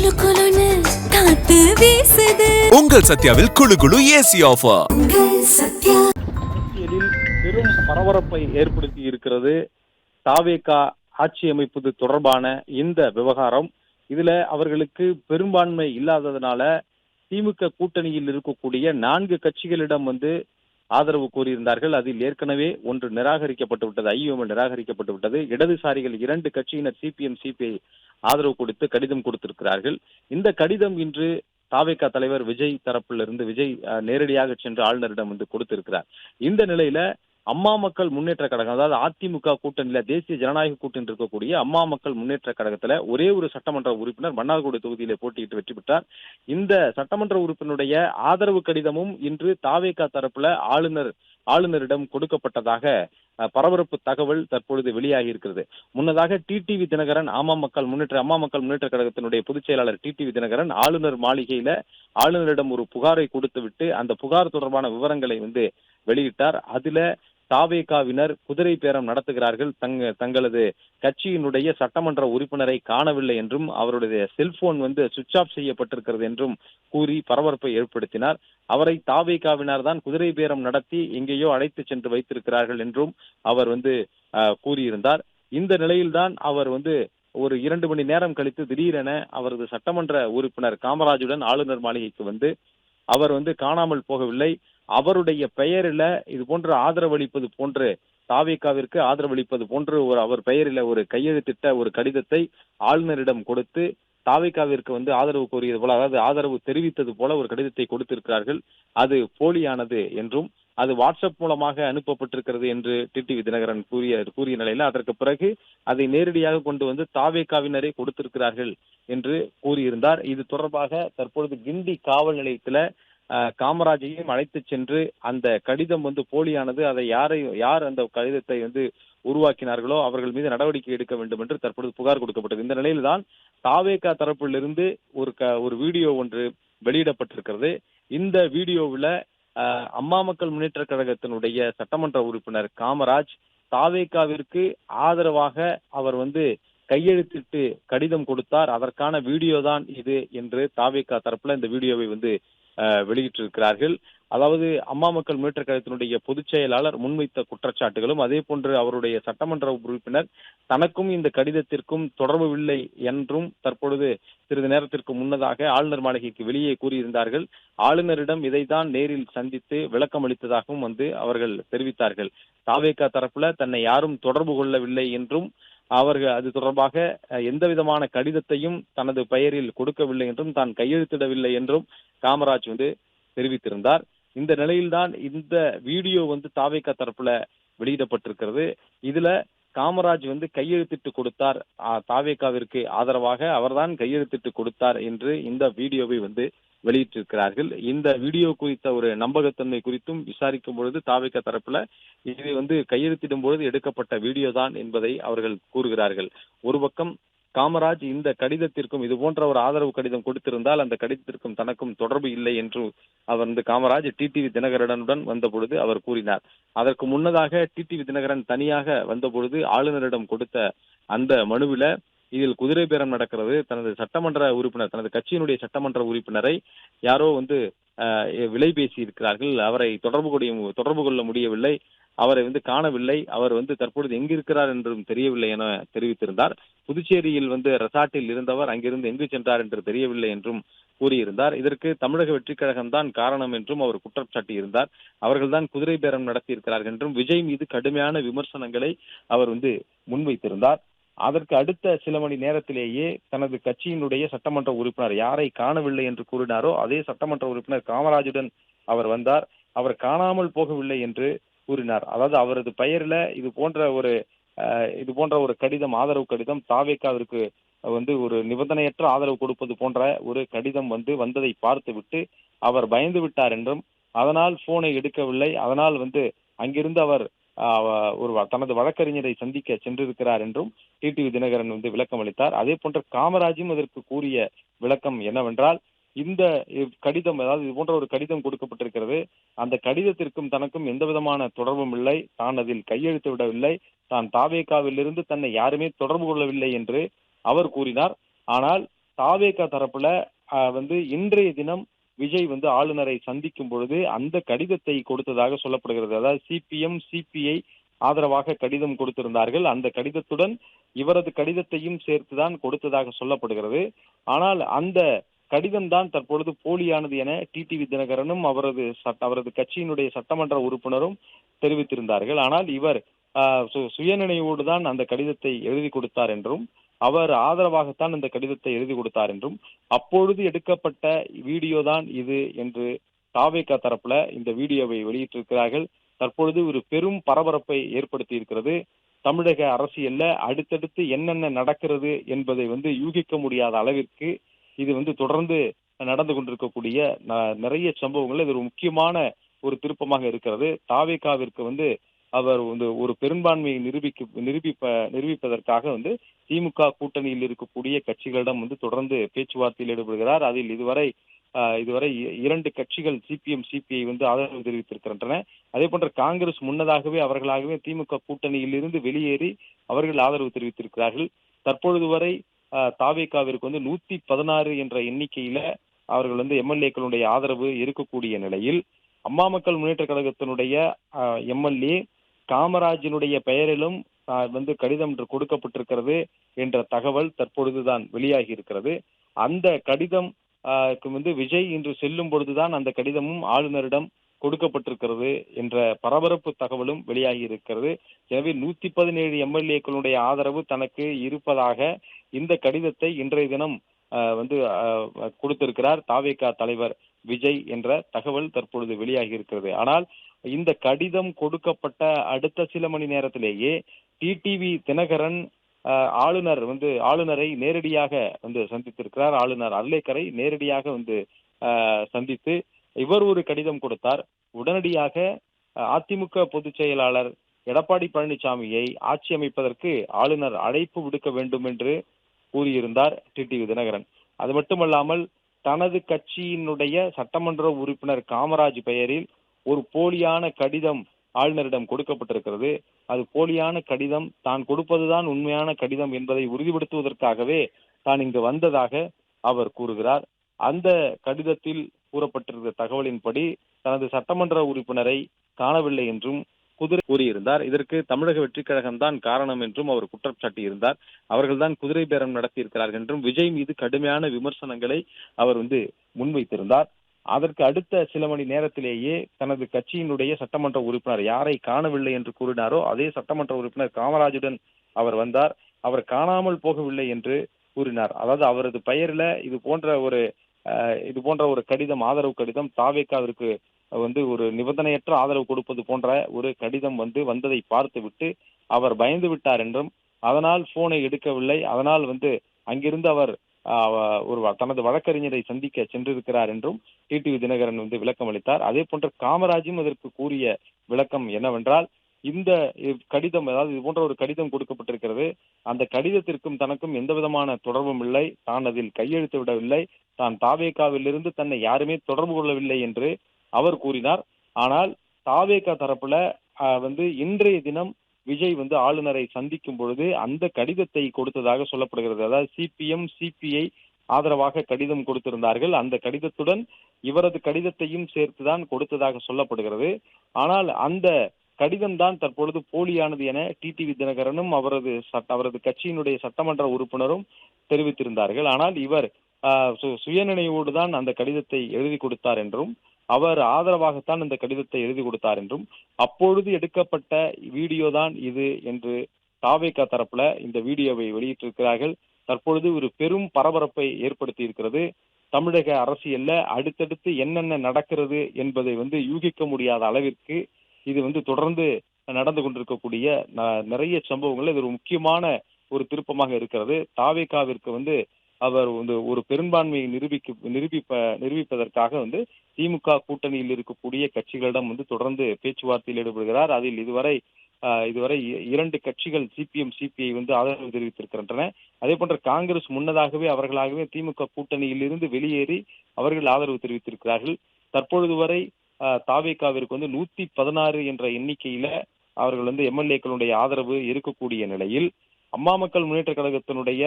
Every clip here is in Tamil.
குளு குளுன்னு காத்து வீசுது. உங்கள் சத்யாவில் குளு குளு ஏசி ஆஃபர். உங்கள் சத்யா. அரசியலில் பெரும் பரபரப்பை ஏற்படுத்தி இருக்கிறது தாவேகா ஆட்சி அமைப்பது தொடர்பான இந்த விவகாரம். இதுல அவர்களுக்கு பெரும்பான்மை இல்லாததுனால திமுக கூட்டணியில் இருக்கக்கூடிய 4 கட்சிகளிடம் ஆதரவு கோரியிருந்தார்கள். அதில் ஏற்கனவே ஒன்று நிராகரிக்கப்பட்டு விட்டது, ஐயுஎம்எல் நிராகரிக்கப்பட்டு விட்டது. இடதுசாரிகள் 2 கட்சியினர் சிபிஎம் சிபிஐ ஆதரவு கொடுத்து கடிதம் கொடுத்திருக்கிறார்கள். இந்த கடிதம் இன்று தாவேகா தலைவர் விஜய் தரப்பிலிருந்து விஜய் நேரடியாக சென்று ஆளுநரிடம் கொடுத்திருக்கிறார். இந்த நிலையில அம்மா மக்கள் முன்னேற்ற கழகம், அதாவது அதிமுக கூட்டணியில தேசிய ஜனநாயக கூட்டணி இருக்கக்கூடிய அம்மா மக்கள் முன்னேற்ற கழகத்துல ஒரே ஒரு சட்டமன்ற உறுப்பினர் மன்னார்குடி தொகுதியில போட்டியிட்டு வெற்றி பெற்றார். இந்த சட்டமன்ற உறுப்பினருடைய ஆதரவு கடிதமும் இன்று தாவேகா தரப்புல ஆளுநரிடம் கொடுக்கப்பட்டதாக பரபரப்பு தகவல் தற்பொழுது வெளியாகி இருக்கிறது. முன்னதாக டிடிவி தினகரன் அம்மா மக்கள் முன்னேற்ற கழகத்தினுடைய பொதுச் செயலாளர் டிடிவி தினகரன் ஆளுநர் மாளிகையில ஆளுநரிடம் ஒரு புகாரை கொடுத்துவிட்டு அந்த புகார் தொடர்பான விவரங்களை வெளியிட்டார். அதுல தாவேகாவினர் குதிரை பேரம் நடத்துகிறார்கள், தங்களது கட்சியினுடைய சட்டமன்ற உறுப்பினரை காணவில்லை என்றும் அவருடைய செல்போன் சுவிட்ச் ஆஃப் செய்யப்பட்டிருக்கிறது என்றும் கூறி பரபரப்பை ஏற்படுத்தினார். அவரை தாவேகாவினர் தான் குதிரை பேரம் நடத்தி எங்கேயோ அழைத்து சென்று வைத்திருக்கிறார்கள் என்றும் அவர் கூறியிருந்தார். இந்த நிலையில்தான் அவர் ஒரு 2 மணி நேரம் கழித்து திடீரென அவரது சட்டமன்ற உறுப்பினர் காமராஜுடன் ஆளுநர் மாளிகைக்கு அவர் காணாமல் போகவில்லை. அவருடைய பெயரில இது போன்ற ஆதரவளிப்பது போன்று தாவேகாவிற்கு ஆதரவளிப்பது போன்று அவர் பெயரில ஒரு கையெழுத்திட்ட ஒரு கடிதத்தை ஆளுநரிடம் கொடுத்து தாவேகாவிற்கு ஆதரவு கோரியது போல, அதாவது ஆதரவு தெரிவித்தது போல ஒரு கடிதத்தை கொடுத்திருக்கிறார்கள். அது போலியானது என்றும் அது வாட்ஸ்அப் மூலமாக அனுப்பப்பட்டிருக்கிறது என்று டிடிவி தினகரன் கூறிய நிலையில அதற்கு பிறகு அதை நேரடியாக கொண்டு தாவேகாவினரே கொடுத்திருக்கிறார்கள் என்று கூறியிருந்தார். இது தொடர்பாக தற்பொழுது கிண்டி காவல் நிலையத்துல காமராஜையும் அழைத்து சென்று அந்த கடிதம் போலியானது, அதை யார் அந்த கடிதத்தை உருவாக்கினார்களோ அவர்கள் மீது நடவடிக்கை எடுக்க வேண்டும் என்று தற்பொழுது புகார் கொடுக்கப்பட்டது. இந்த நிலையில்தான் தாவேகா தரப்பிலிருந்து ஒரு வீடியோ ஒன்று வெளியிடப்பட்டிருக்கிறது. இந்த வீடியோவில் அம்மா மக்கள் முன்னேற்ற கழகத்தினுடைய சட்டமன்ற உறுப்பினர் காமராஜ் தாவேகாவிற்கு ஆதரவாக அவர் கையெழுத்திட்டு கடிதம் கொடுத்தார், அதற்கான வீடியோ தான் இது என்று தாவேகா தரப்புல இந்த வீடியோவை வெளியிட்டிருக்கிறார்கள். அதாவது அம்மா மக்கள் முன்னேற்ற கழகத்தினுடைய பொதுச் செயலாளர் முன்வைத்த குற்றச்சாட்டுகளும் அதே போன்று அவருடைய சட்டமன்ற உறுப்பினர் தனக்கும் இந்த கடிதத்திற்கும் தொடர்பு இல்லை என்றும் தற்பொழுது சிறிது நேரத்திற்கு முன்னதாக ஆளுநர் மாளிகைக்கு வெளியே கூறியிருந்தார்கள். ஆளுநரிடம் இதைத்தான் நேரில் சந்தித்து விளக்கம் அளித்ததாகவும் அவர்கள் தெரிவித்தார்கள். தாவேகா தரப்புல தன்னை யாரும் தொடர்பு கொள்ளவில்லை என்றும் அவர்கள் அது தொடர்பாக எந்த விதமான கடிதத்தையும் தனது பெயரில் கொடுக்கவில்லை என்றும் தான் கையெழுத்திடவில்லை என்றும் காமராஜ் தெரிவித்திருந்தார். இந்த நிலையில்தான் இந்த வீடியோ தாவேகா தரப்புல வெளியிடப்பட்டிருக்கிறது. இதுல காமராஜ் கையெழுத்திட்டு கொடுத்தார், தாவேகாவிற்கு ஆதரவாக அவர்தான் கையெழுத்திட்டு கொடுத்தார் என்று இந்த வீடியோவை வெளியிட்டிருக்கிறார்கள். இந்த வீடியோ குறித்த ஒரு நம்பகத்தன்மை குறித்தும் விசாரிக்கும் பொழுது தாவேகா தரப்புல இது கையெழுத்திடும் பொழுது எடுக்கப்பட்ட வீடியோ தான் என்பதை அவர்கள் கூறுகிறார்கள். ஒரு பக்கம் காமராஜ் இந்த கடிதத்திற்கும் இது போன்ற ஒரு ஆதரவு கடிதம் கொடுத்திருந்தால் அந்த கடிதத்திற்கும் தனக்கும் தொடர்பு இல்லை என்று அவர் காமராஜ் டிடிவி தினகரனுடன் வந்த பொழுது அவர் கூறினார். அதற்கு முன்னதாக டிடிவி தினகரன் தனியாக வந்த பொழுது ஆளுநரிடம் கொடுத்த அந்த மனுவில இதில் குதிரை பேரம் நடக்கிறது, தனது சட்டமன்ற உறுப்பினர் தனது கட்சியினுடைய சட்டமன்ற உறுப்பினரை யாரோ விலை பேசி இருக்கிறார்கள், அவரை தொடர்பு கொள்ள முடியவில்லை, அவரை காணவில்லை, அவர் தற்பொழுது எங்கிருக்கிறார் என்றும் தெரியவில்லை என தெரிவித்திருந்தார். புதுச்சேரியில் ரெசார்ட்டில் இருந்தவர் அங்கிருந்து எங்கு சென்றார் என்று தெரியவில்லை என்றும் கூறியிருந்தார். இதற்கு தமிழக வெற்றி கழகம் தான் காரணம் என்றும் அவர் குற்றம் சாட்டியிருந்தார். அவர்கள்தான் குதிரை பேரம் நடத்தி இருக்கிறார்கள் என்றும் விஜய் மீது கடுமையான விமர்சனங்களை அவர் முன்வைத்திருந்தார். அதற்கு அடுத்த சில மணி நேரத்திலேயே தனது கட்சியினுடைய சட்டமன்ற உறுப்பினர் யாரை காணவில்லை என்று கூறினாரோ அதே சட்டமன்ற உறுப்பினர் காமராஜுடன் அவர் வந்தார். அவர் காணாமல் போகவில்லை என்று கூறினார். அதாவது அவரது பெயரில் இது போன்ற ஒரு கடிதம், ஆதரவு கடிதம் தாவேகாவிற்கு ஒரு நிபந்தனையற்ற ஆதரவு கொடுப்பது போன்ற ஒரு கடிதம் வந்ததை பார்த்து விட்டு அவர் பயந்து விட்டார் என்றும் அதனால் போனை எடுக்கவில்லை, அதனால் அங்கிருந்து அவர் தனது வழக்கறிஞரை சந்திக்க சென்றிருக்கிறார் என்றும் டிடிவி தினகரன் விளக்கம் அளித்தார். அதே போன்ற காமராஜும் அதற்கு கூறிய விளக்கம் என்னவென்றால், இந்த கடிதம், அதாவது இது போன்ற ஒரு கடிதம் கொடுக்கப்பட்டிருக்கிறது, அந்த கடிதத்திற்கும் தனக்கும் எந்த விதமான தொடர்பும் இல்லை, தான் அதில் கையெழுத்து விடவில்லை, தான் தாவேகாவிலிருந்து தன்னை யாருமே தொடர்பு கொள்ளவில்லை என்று அவர் கூறினார். ஆனால் தாவேகா தரப்புல இன்றைய தினம் விஜய் ஆளுநரை சந்திக்கும் பொழுது அந்த கடிதத்தை கொடுத்ததாக சொல்லப்படுகிறது. அதாவது சிபிஎம் சிபிஐ ஆதரவாக கடிதம் கொடுத்திருந்தார்கள். அந்த கடிதத்துடன் இவரது கடிதத்தையும் சேர்த்துதான் கொடுத்ததாக சொல்லப்படுகிறது. ஆனால் அந்த கடிதம் தான் தற்பொழுது போலியானது என டிடிவி தினகரனும் அவரது கட்சியினுடைய சட்டமன்ற உறுப்பினரும் தெரிவித்திருந்தார்கள். ஆனால் இவர் சுயநினைவோடு தான் அந்த கடிதத்தை எழுதி கொடுத்தார் என்றும், அவர் ஆதரவாகத்தான் அந்த கடிதத்தை எழுதி கொடுத்தார் என்றும், அப்பொழுது எடுக்கப்பட்ட வீடியோ தான் இது என்று தாவேகா தரப்புல இந்த வீடியோவை வெளியிட்டிருக்கிறார்கள். தற்பொழுது ஒரு பெரும் பரபரப்பை ஏற்படுத்தி இருக்கிறது. தமிழக அரசியல்ல அடுத்தடுத்து என்னென்ன நடக்கிறது என்பதை யூகிக்க முடியாத அளவிற்கு இது தொடர்ந்து நடந்து கொண்டிருக்கக்கூடிய நிறைய சம்பவங்கள் இது ஒரு முக்கியமான ஒரு திருப்பமாக இருக்கிறது. தாவேகாவிற்கு அவர் ஒரு பெரும்பான்மையை நிரூபிப்பதற்காக திமுக கூட்டணியில் இருக்கக்கூடிய கட்சிகளிடம் தொடர்ந்து பேச்சுவார்த்தையில் ஈடுபடுகிறார். அதில் இதுவரை 2 கட்சிகள் சிபிஎம் சிபிஐ ஆதரவு தெரிவித்திருக்கின்றன. அதே போன்ற காங்கிரஸ் முன்னதாகவே அவர்களாகவே திமுக கூட்டணியில் இருந்து வெளியேறி அவர்கள் ஆதரவு தெரிவித்திருக்கிறார்கள். தற்பொழுது வரை தாவேகாவிற்கு 116 என்ற எண்ணிக்கையில அவர்கள் எம்எல்ஏக்களுடைய ஆதரவு இருக்கக்கூடிய நிலையில், அம்மா மக்கள் முன்னேற்ற கழகத்தினுடைய எம்எல்ஏ காமராஜினுடைய பெயரிலும் கடிதம் கொடுக்கப்பட்டிருக்கிறது என்ற தகவல் தற்பொழுதுதான் வெளியாகி இருக்கிறது. அந்த கடிதம் விஜய் இன்று செல்லும் பொழுதுதான் அந்த கடிதமும் ஆளுநரிடம் கொடுக்கப்பட்டிருக்கிறது என்ற பரபரப்பு தகவலும் வெளியாகி இருக்கிறது. எனவே 117 எம்எல்ஏக்களுடைய ஆதரவு தனக்கு இருப்பதாக இந்த கடிதத்தை இன்றைய தினம் கொடுத்திருக்கிறார் தாவேகா தலைவர் விஜய் என்ற தகவல் தற்பொழுது வெளியாகி இருக்கிறது. ஆனால் இந்த கடிதம் கொடுக்கப்பட்ட அடுத்த சில மணி நேரத்திலேயே டிடிவி தினகரன் ஆளுநரை நேரடியாக சந்தித்திருக்கிறார். ஆளுநர் அர்லேக்கரை நேரடியாக சந்தித்து இவர் ஒரு கடிதம் கொடுத்தார். உடனடியாக அதிமுக பொதுச் செயலாளர் எடப்பாடி பழனிசாமியை ஆட்சி அமைப்பதற்கு ஆளுநர் அழைப்பு விடுக்க வேண்டும் என்று கூறியிருந்தார் டிடிவி தினகரன். அது மட்டுமல்லாமல் தனது கட்சியினுடைய சட்டமன்ற உறுப்பினர் காமராஜ் பெயரில் ஒரு போலியான கடிதம் ஆளுநரிடம் கொடுக்கப்பட்டிருக்கிறது. அது போலியான கடிதம், தான் கொடுப்பதுதான் உண்மையான கடிதம் என்பதை உறுதிப்படுத்துவதற்காகவே தான் இங்கு வந்ததாக அவர் கூறுகிறார். அந்த கடிதத்தில் கூறப்பட்டிருந்த தகவலின்படி தனது சட்டமன்ற உறுப்பினரை காணவில்லை என்றும் கூறியிருந்தார். இதற்கு தமிழக வெற்றிக் கழகம் தான் காரணம் என்றும் அவர் குற்றம் சாட்டியிருந்தார். அவர்கள்தான் குதிரை பேரம் நடத்தியிருக்கிறார்கள் என்றும் விஜய் மீது கடுமையான விமர்சனங்களை அவர் முன்வைத்திருந்தார். அதற்கு அடுத்த சில மணி நேரத்திலேயே தனது கட்சியினுடைய சட்டமன்ற உறுப்பினர் யாரை காணவில்லை என்று கூறினாரோ அதே சட்டமன்ற உறுப்பினர் காமராஜுடன் அவர் வந்தார். அவர் காணாமல் போகவில்லை என்று கூறினார். அதாவது அவரது பெயரில் இது போன்ற ஒரு கடிதம், ஆதரவு கடிதம் தாவேகாவிற்கு ஒரு நிபந்தனையற்ற ஆதரவு கொடுப்பது போன்ற ஒரு கடிதம் வந்ததை பார்த்து விட்டு அவர் பயந்து விட்டார் என்றும், அதனால் போனை எடுக்கவில்லை, அதனால் அங்கிருந்து அவர் தனது வழக்கறிஞரை சந்திக்க சென்றிருக்கிறார் என்றும் டிடிவி தினகரன் விளக்கம் அளித்தார். அதே போன்ற காமராஜும் அதற்கு கூறிய விளக்கம் என்னவென்றால், இந்த கடிதம், அதாவது இது போன்ற ஒரு கடிதம் கொடுக்கப்பட்டிருக்கிறது, அந்த கடிதத்திற்கும் தனக்கும் எந்த விதமான தொடர்பும் இல்லை, தான் அதில் கையெழுத்து விடவில்லை, தான் தாவேகாவிலிருந்து தன்னை யாருமே தொடர்பு கொள்ளவில்லை என்று அவர் கூறினார். ஆனால் தாவேகா தரப்புல இன்றைய தினம் விஜய் ஆளுநரை சந்திக்கும் பொழுது அந்த கடிதத்தை கொடுத்ததாக சொல்லப்படுகிறது. அதாவது சிபிஎம் சிபிஐ ஆதரவாக கடிதம் கொடுத்திருந்தார்கள். அந்த கடிதத்துடன் இவரது கடிதத்தையும் சேர்த்துதான் கொடுத்ததாக சொல்லப்படுகிறது. ஆனால் அந்த கடிதம் தான் தற்பொழுது போலியானது என டிடிவி தினகரனும் அவரது கட்சியினுடைய சட்டமன்ற உறுப்பினரும் தெரிவித்திருந்தார்கள். ஆனால் இவர் சுயநினைவோடு தான் அந்த கடிதத்தை எழுதி கொடுத்தார் என்றும், அவர் ஆதரவாகத்தான் அந்த கடிதத்தை எழுதி கொடுத்தார் என்றும், அப்பொழுது எடுக்கப்பட்ட வீடியோ தான் இது என்று தாவேகா தரப்புல இந்த வீடியோவை வெளியிட்டிருக்கிறார்கள். தற்பொழுது ஒரு பெரும் பரபரப்பை ஏற்படுத்தி இருக்கிறது. தமிழக அரசியல்ல அடுத்தடுத்து என்னென்ன நடக்கிறது என்பதை யூகிக்க முடியாத அளவிற்கு இது தொடர்ந்து நடந்து கொண்டிருக்கக்கூடிய நிறைய சம்பவங்கள் இது ஒரு முக்கியமான ஒரு திருப்பமாக இருக்கிறது. தாவேகாவிற்கு அவர் ஒரு பெரும்பான்மையை நிரூபிப்பதற்காக திமுக கூட்டணியில் இருக்கக்கூடிய கட்சிகளிடம் தொடர்ந்து பேச்சுவார்த்தையில் ஈடுபடுகிறார். அதில் இதுவரை 2 கட்சிகள் சிபிஎம் சிபிஐ ஆதரவு தெரிவித்திருக்கின்றன. அதே போன்ற காங்கிரஸ் முன்னதாகவே அவர்களாகவே திமுக கூட்டணியில் இருந்து வெளியேறி அவர்கள் ஆதரவு தெரிவித்திருக்கிறார்கள். தற்பொழுது வரை தாவேகாவிற்கு 116 என்ற எண்ணிக்கையில அவர்கள் எம்எல்ஏக்களுடைய ஆதரவு இருக்கக்கூடிய நிலையில், அம்மா மக்கள் முன்னேற்ற கழகத்தினுடைய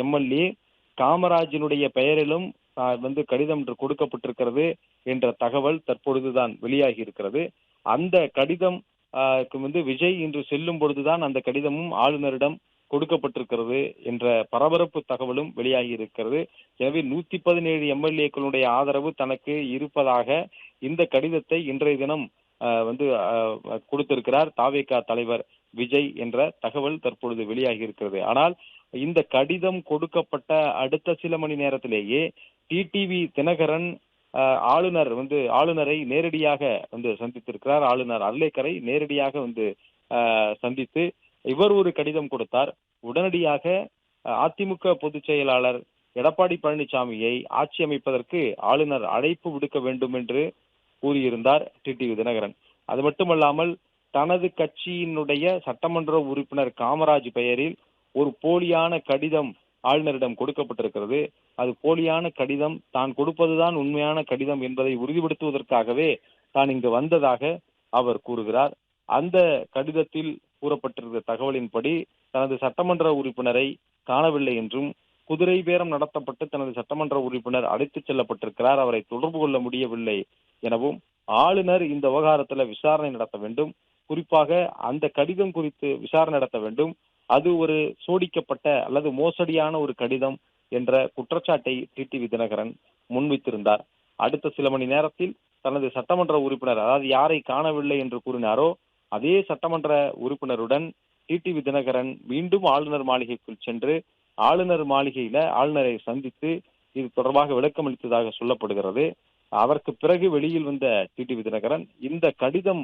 எம்எல்ஏ காமராஜினுடைய பெயரிலும் கடிதம் என்று கொடுக்கப்பட்டிருக்கிறது என்ற தகவல் தற்பொழுதுதான் வெளியாகி இருக்கிறது. அந்த கடிதம் விஜய் இன்று செல்லும் பொழுதுதான் அந்த கடிதமும் ஆளுநரிடம் கொடுக்கப்பட்டிருக்கிறது என்ற பரபரப்பு தகவலும் வெளியாகி இருக்கிறது. எனவே 117 எம்எல்ஏக்களுடைய ஆதரவு தனக்கு இருப்பதாக இந்த கடிதத்தை இன்றைய தினம் கொடுத்திருக்கிறார் தாவேகா தலைவர் விஜய் என்ற தகவல் தற்பொழுது வெளியாகி இருக்கிறது. ஆனால் இந்த கடிதம் கொடுக்கப்பட்ட அடுத்த சில மணி நேரத்திலேயே டிடிவி தினகரன் ஆளுநரை நேரடியாக சந்தித்திருக்கிறார். ஆளுநர் அர்லேக்கரை நேரடியாக சந்தித்து இவர் ஒரு கடிதம் கொடுத்தார். உடனடியாக அதிமுக பொதுச் செயலாளர் எடப்பாடி பழனிசாமியை ஆட்சி அமைப்பதற்கு ஆளுநர் அழைப்பு விடுக்க வேண்டும் என்று கூறியிருந்தார் டிடிவி தினகரன். அது மட்டுமல்லாமல் தனது கட்சியினுடைய சட்டமன்ற உறுப்பினர் காமராஜ் பெயரில் ஒரு போலியான கடிதம் ஆளுநரிடம் கொடுக்கப்பட்டிருக்கிறது. அது போலியான கடிதம், தான் கொடுப்பதுதான் உண்மையான கடிதம் என்பதை உறுதிப்படுத்துவதற்காகவே தான் இங்கு வந்ததாக அவர் கூறுகிறார். அந்த கடிதத்தில் கூறப்பட்டிருந்த தகவலின்படி தனது சட்டமன்ற உறுப்பினரை காணவில்லை என்றும், குதிரை பேரம் நடத்தப்பட்டு தனது சட்டமன்ற உறுப்பினர் அழைத்துச் செல்லப்பட்டிருக்கிறார், அவரை தொடர்பு கொள்ள முடியவில்லை எனவும், ஆளுநர் இந்த விவகாரத்தில் விசாரணை நடத்த வேண்டும், குறிப்பாக அந்த கடிதம் குறித்து விசாரணை நடத்த வேண்டும், அது ஒரு சோடிக்கப்பட்ட அல்லது மோசடியான ஒரு கடிதம் என்ற குற்றச்சாட்டை டிடிவி தினகரன் முன்வைத்திருந்தார். அடுத்த சில மணி நேரத்தில் தனது சட்டமன்ற உறுப்பினர், அதாவது யாரை காணவில்லை என்று கூறினாரோ அதே சட்டமன்ற உறுப்பினருடன் டிடிவி தினகரன் மீண்டும் ஆளுநர் மாளிகைக்குள் சென்று ஆளுநர் மாளிகையில ஆளுநரை சந்தித்து இது தொடர்பாக விளக்கம் அளித்ததாக சொல்லப்படுகிறது. அதற்கு பிறகு வெளியில் வந்த டிடிவி தினகரன் இந்த கடிதம்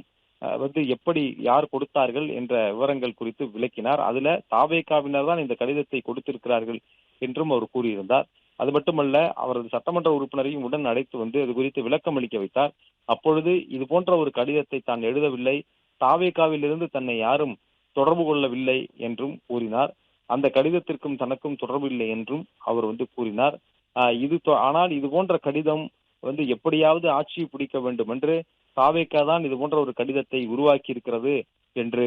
எப்படி யார் கொடுத்தார்கள் என்ற விவரங்கள் குறித்து விளக்கினார். அதுல தாவேகாவினர் தான் இந்த கடிதத்தை கொடுத்திருக்கிறார்கள் என்றும் அவர் கூறியிருந்தார். அது மட்டுமல்ல, அவரது சட்டமன்ற உறுப்பினரையும் உடன் அழைத்து அது குறித்து விளக்கம் அளிக்க வைத்தார். அப்பொழுது இது போன்ற ஒரு கடிதத்தை தான் எழுதவில்லை, தாவேகாவிலிருந்து தன்னை யாரும் தொடர்பு கொள்ளவில்லை என்றும் கூறினார். அந்த கடிதத்திற்கும் தனக்கும் தொடர்பு இல்லை என்றும் அவர் கூறினார். ஆனால் இது போன்ற கடிதம் எப்படியாவது ஆட்சியை பிடிக்க வேண்டும் என்று தாவேகா தான் இது போன்ற ஒரு கடிதத்தை உருவாக்கி இருக்கிறது என்று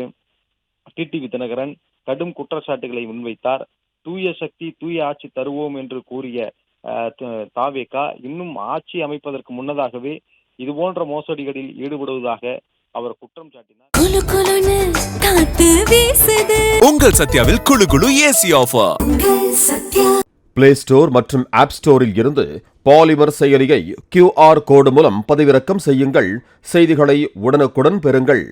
டிடிவி தினகரன் கடும் குற்றச்சாட்டுகளை முன்வைத்தார். தூய சக்தி தூய ஆட்சி தருவோம் என்று கூறிய தாவேகா இன்னும் ஆட்சி அமைப்பதற்கு முன்னதாகவே இது போன்ற மோசடிகளில் ஈடுபடுவதாக அவர் குற்றம் சாட்டினார். உங்கள் சத்யாவில் குளு குளு ஏசி ஆஃபர். பிளே ஸ்டோர் மற்றும் ஆப் ஸ்டோரில் இருந்து பாலிமர் செயலியை QR கோடு மூலம் பதிவிறக்கம் செய்யுங்கள். செய்திகளை உடனுக்குடன் பெறுங்கள்.